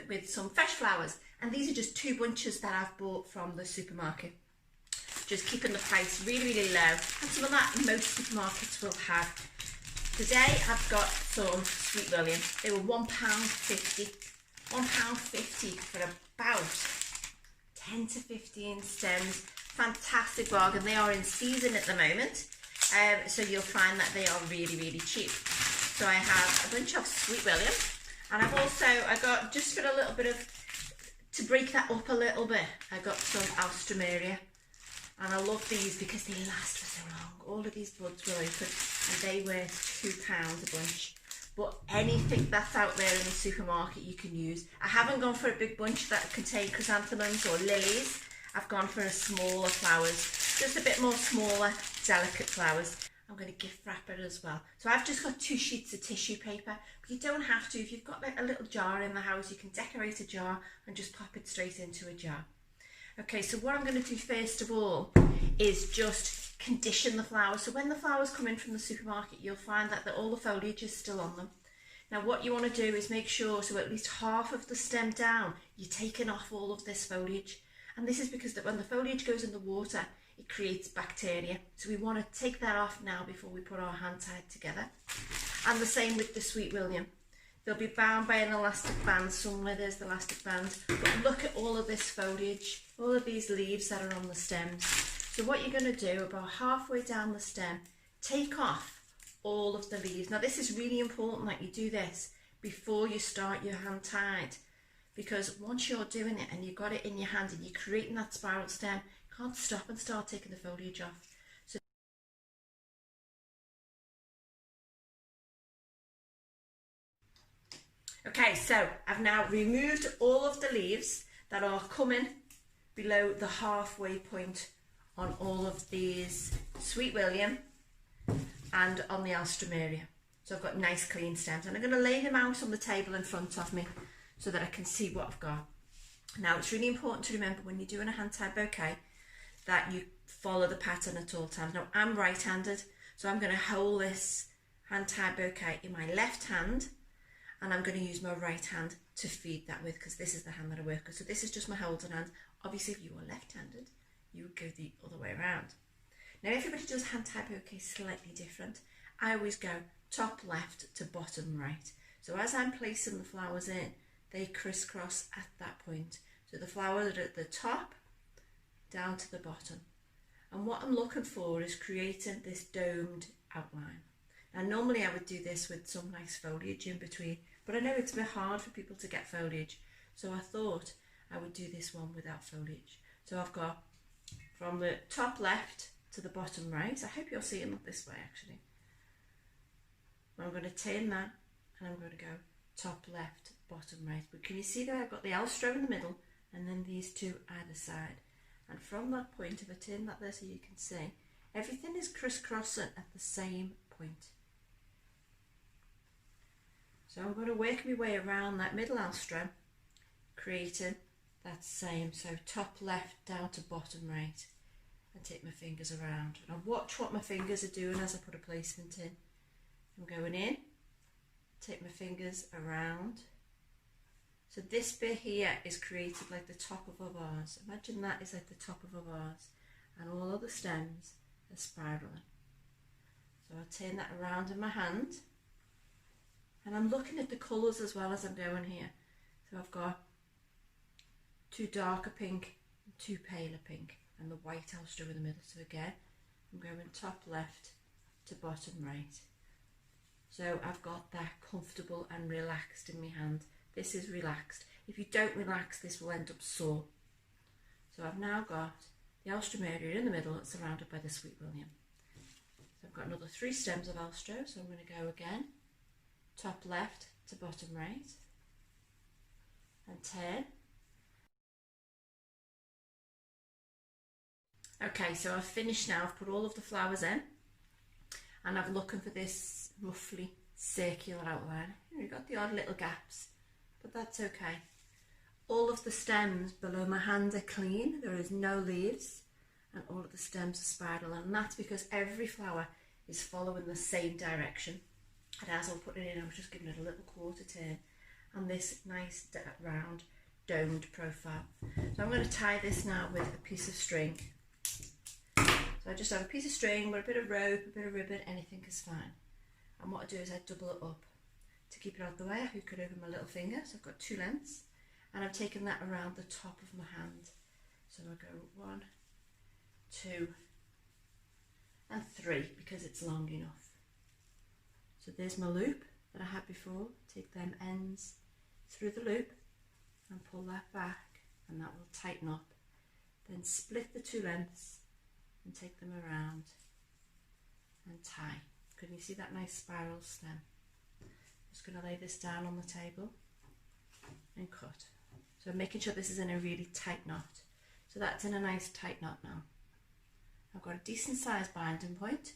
with some fresh flowers, and these are just 2 bunches that I've bought from the supermarket. Just keeping the price really, really low, and some of that most supermarkets will have. Today I've got some Sweet William. They were £1.50. £1.50 for about 10 to 15 stems. Fantastic bargain. They are in season at the moment, so you'll find that they are really, really cheap. So I have a bunch of Sweet William, and I got, just for a little bit of, to break that up a little bit, I got some Alstromeria. And I love these because they last for so long. All of these buds will open, and they were £2 a bunch. But anything that's out there in the supermarket you can use. I haven't gone for a big bunch that contain chrysanthemums or lilies. I've gone for a smaller flowers, just a bit more smaller, delicate flowers. I'm going to gift wrap it as well. So I've just got 2 sheets of tissue paper, but you don't have to. If you've got like a little jar in the house, you can decorate a jar and just pop it straight into a jar. Okay, so what I'm going to do first of all is just condition the flowers. So when the flowers come in from the supermarket, you'll find that all the foliage is still on them. Now what you want to do is make sure, so at least half of the stem down, you're taking off all of this foliage. And this is because that when the foliage goes in the water, it creates bacteria. So we want to take that off now before we put our hand tied together. And the same with the Sweet William. They'll be bound by an elastic band somewhere. There's the elastic band. But look at all of this foliage, all of these leaves that are on the stems. So what you're going to do, about halfway down the stem, take off all of the leaves. Now this is really important that you do this before you start your hand tied, because once you're doing it and you've got it in your hand and you're creating that spiral stem, you can't stop and start taking the foliage off. So okay, so I've now removed all of the leaves that are coming below the halfway point on all of these Sweet William and on the Alstromeria. So I've got nice clean stems, and I'm going to lay them out on the table in front of me so that I can see what I've got. Now it's really important to remember when you're doing a hand tied bouquet that you follow the pattern at all times. Now I'm right-handed, so I'm going to hold this hand tied bouquet in my left hand, and I'm going to use my right hand to feed that with, because this is the hand that I work with. So this is just my holding hand. Obviously if you were left-handed, you would go the other way around. Now everybody does hand tied bouquets slightly different. I always go top left to bottom right. So as I'm placing the flowers in, they crisscross at that point. So the flowers are at the top, down to the bottom. And what I'm looking for is creating this domed outline. Now normally I would do this with some nice foliage in between, but I know it's a bit hard for people to get foliage. So I thought I would do this one without foliage. So I've got from the top left to the bottom right. I hope you're seeing it this way actually. I'm going to turn that and I'm going to go top left, bottom right. But can you see that I've got the Alstro in the middle and then these 2 either side. And from that point, if I turn that there so you can see, everything is crisscrossing at the same point. So I'm going to work my way around that middle Alstro, creating that same, so top left down to bottom right, and take my fingers around. And I'll watch what my fingers are doing as I put a placement in. I'm going in, take my fingers around. So this bit here is created like the top of a vase. Imagine that is like the top of a vase, and all of the stems are spiraling. So I'll turn that around in my hand, and I'm looking at the colours as well as I'm going here. So I've got 2 darker pink and 2 paler pink, and the white Alstromeria in the middle. So again, I'm going top left to bottom right. So I've got that comfortable and relaxed in my hand. This is relaxed. If you don't relax, this will end up sore. So I've now got the Alstromeria in the middle, surrounded by the Sweet William. So I've got another 3 stems of Alstro, so I'm going to go again, top left to bottom right, and turn. Okay, so I've finished now. I've put all of the flowers in, and I'm looking for this roughly circular outline. You've got the odd little gaps, but that's okay. All of the stems below my hand are clean. There is no leaves, and all of the stems are spiral, and that's because every flower is following the same direction. And as I'll put it in, I was just giving it a little quarter turn, and this nice round domed profile. So I'm going to tie this now with a piece of string. So I just have a piece of string with a bit of rope, a bit of ribbon, anything is fine. And what I do is I double it up. To keep it out of the way, I hook it over my little finger, so I've got 2 lengths, and I've taken that around the top of my hand. So I go 1, 2, and 3 because it's long enough. So there's my loop that I had before. Take them ends through the loop and pull that back, and that will tighten up. Then split the 2 lengths and take them around and tie. Can you see that nice spiral stem? Just going to lay this down on the table and cut. So I'm making sure this is in a really tight knot. So that's in a nice tight knot now. I've got a decent sized binding point.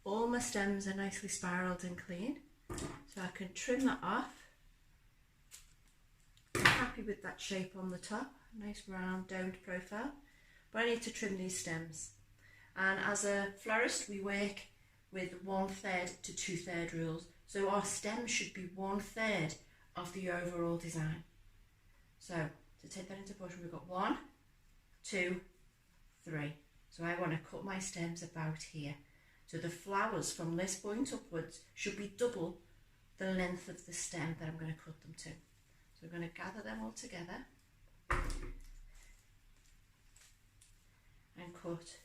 All my stems are nicely spiraled and clean. So I can trim that off. I'm happy with that shape on the top. Nice round domed profile. But I need to trim these stems. And as a florist, we work with 1/3 to 2/3 rules. So our stem should be 1/3 of the overall design. So to take that into proportion, we've got 1, 2, 3. So I want to cut my stems about here. So the flowers from this point upwards should be double the length of the stem that I'm going to cut them to. So we're going to gather them all together and cut.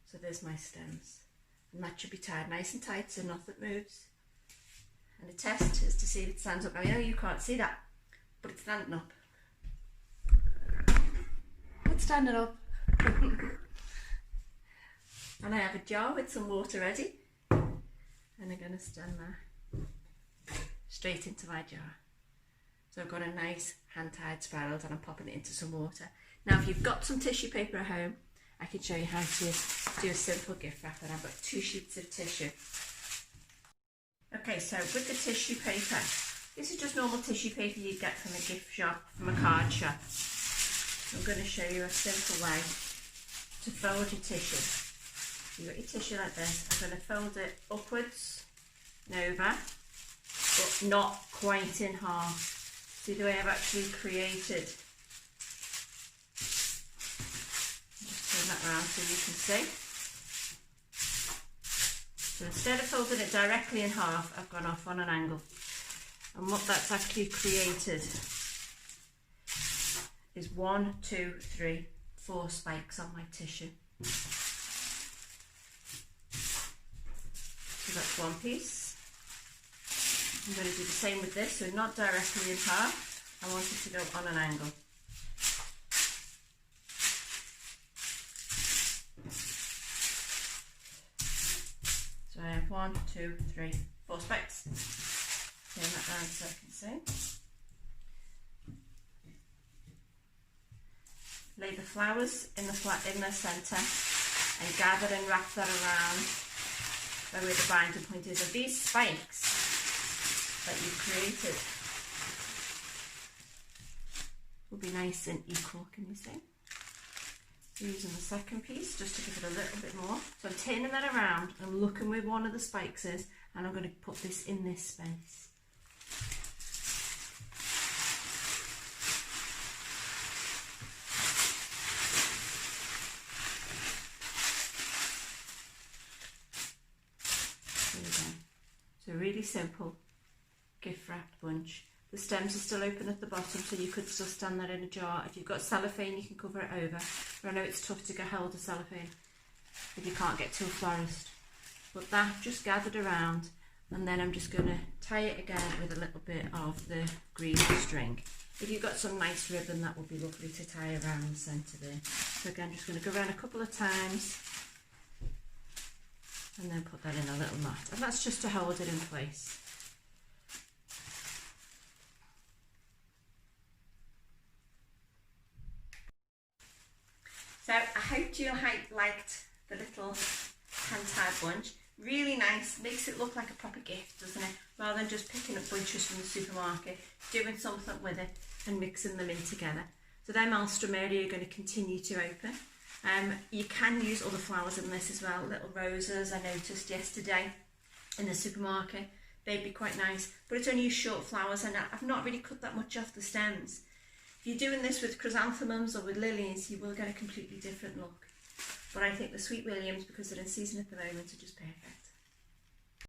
So there's my stems, and that should be tied nice and tight so nothing moves. And the test is to see if it stands up. Now I know you can't see that, but it's standing up. It's standing up. And I have a jar with some water ready, and I'm going to stand that straight into my jar. So I've got a nice hand-tied spiral and I'm popping it into some water. Now if you've got some tissue paper at home, I can show you how to do a simple gift wrap, and I've got 2 sheets of tissue. Okay, so with the tissue paper, this is just normal tissue paper you'd get from a gift shop, from a card shop. I'm going to show you a simple way to fold your tissue. You've got your tissue like this. I'm going to fold it upwards and over, but not quite in half. See the way I've actually created. Just turn that around so you can see. So instead of folding it directly in half, I've gone off on an angle. And what that's actually created is 1, 2, 3, 4 spikes on my tissue. So that's one piece. I'm going to do the same with this, so not directly in half. I want it to go on an angle. So I have 1, 2, 3, 4 spikes. Turn that round so I can see. Lay the flowers in the centre and gather and wrap that around where the binding point is of these spikes that you've created. Will be nice and equal, can you see? So using the second piece just to give it a little bit more. So I'm turning that around and looking where one of the spikes is, and I'm going to put this in this space. There we go. So really simple gift wrapped bunch. The stems are still open at the bottom, so you could still stand that in a jar. If you've got cellophane, you can cover it over. But I know it's tough to get hold of cellophane if you can't get to a florist. But that just gathered around, and then I'm just going to tie it again with a little bit of the green string. If you've got some nice ribbon, that would be lovely to tie around the centre there. So again, just going to go around a couple of times and then put that in a little knot. And that's just to hold it in place. So I hope you liked the little hand-tied bunch. Really nice, makes it look like a proper gift, doesn't it? Rather than just picking up bunches from the supermarket, doing something with it and mixing them in together. So them Alstromeria are going to continue to open. You can use other flowers in this as well, little roses I noticed yesterday in the supermarket. They'd be quite nice, but it's only short flowers and I've not really cut that much off the stems. If you're doing this with chrysanthemums or with lilies, you will get a completely different look. But I think the Sweet Williams, because they're in season at the moment, are just perfect.